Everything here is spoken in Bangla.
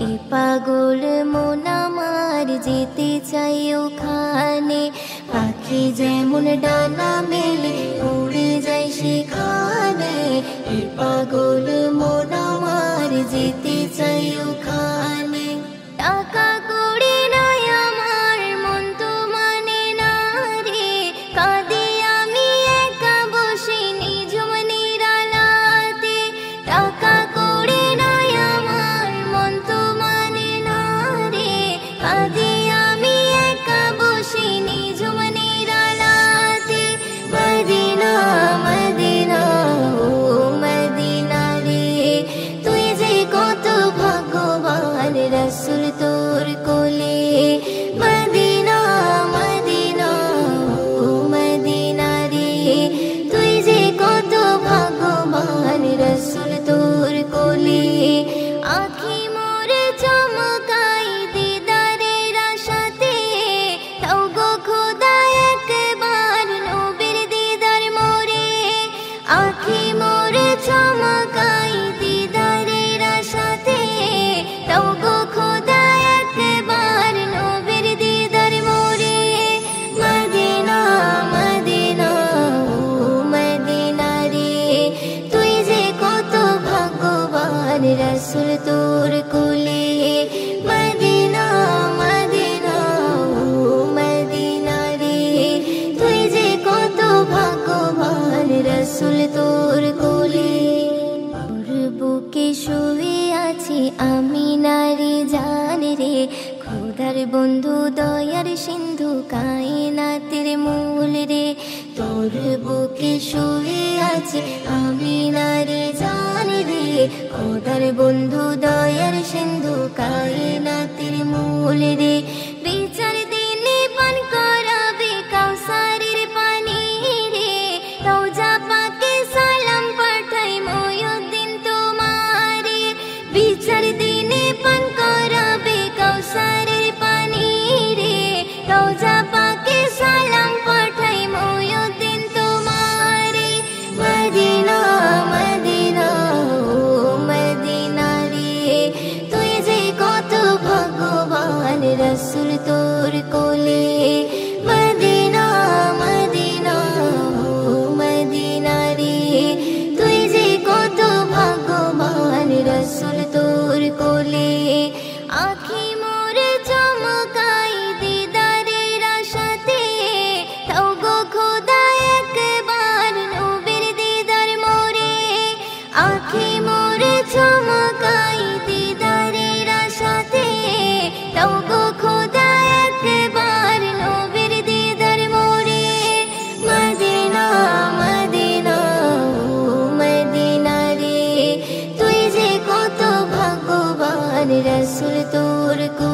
এ পাগল মন আমার যেতে চাই ওখানে, পাখি যেমন ডানা মেলে উড়ে যায় সেখানে। এ পাগল মন আমার যেতে চাই ওখানে। টাকা কড়ি নাই আমার মন তো মানে না রে, কাঁদে আমি একা বসে নিঝুম নিরালাতে। টাকা কড়ি নাই আমার মন তো মানে না রে, কাঁদে আমি একা বসে নিঝুম নিরালাতে। মদিনা মদিনা ও মদিনা রে, তুই যে কত ভাগ্যবান রাসূল তোর কোলে। মদিনা মদিনা ও মদিনা রে, তুই যে কত ভাগ্যবান রাসূল তোর কোলে। আঁখি মোরে চমকাই দিদারের আশাতে, তাও গো খোদা একবার নবীর দিদার মোরে। আঁখি মোরে চমকাই দিদারের আশাতে, তাও গো খোদা একবার নবীর দিদার মোরে। মদিনা মদিনা ও মদিনা রে, তুই যে কত ভাগ্যবান রাসূল তোর কোলে। মদিনা মদিনা ও মদিনা রে, তুই যে কত ভাগ্যবান রাসূল তোর কোলে। তোর বুকে শুয়ে আছি আমি নারী জান রে, খোদার বন্ধু দয়ার সিন্ধু কায়নাতের মূল রে। তোর বুকে শুয়ে আছি আমি নারী জান রে, খোদার বন্ধু দয়ার সিন্ধু কায়নাতের মূল রে। বিচার দিনে পান করাবে কাউসারের পানি রে, রওজা পাকে সালাম পাঠাই ময়ুদ্দিন তোমারে। বিচার দিনে পান করাবে কাউসারের পানি রে, রওজা পাকে সালাম পাঠাই ময়ুদ্দিন তোমারে। মদিনা মদিনা ও মদিনা রে, তুই যে কত ভাগ্যবান রাসূল তোর কোলে। মদিনা মদিনা ও মদিনা রে, তুই যে কত ভাগ্যবান রাসূল তোর কোলে। আঁখি মোরে চমকাই দিদারের আশাতে, তাও গো খোদা একবার নবীর দিদার মোরে। আঁখি মোরে চমকাই দিদারের আশাতে, তাও গো খোদা একবার নবীর দিদার মোরে। মদিনা মদিনা ও মদিনা রে, তুই যে কত ভাগ্যবান রাসূল তোর কোলে।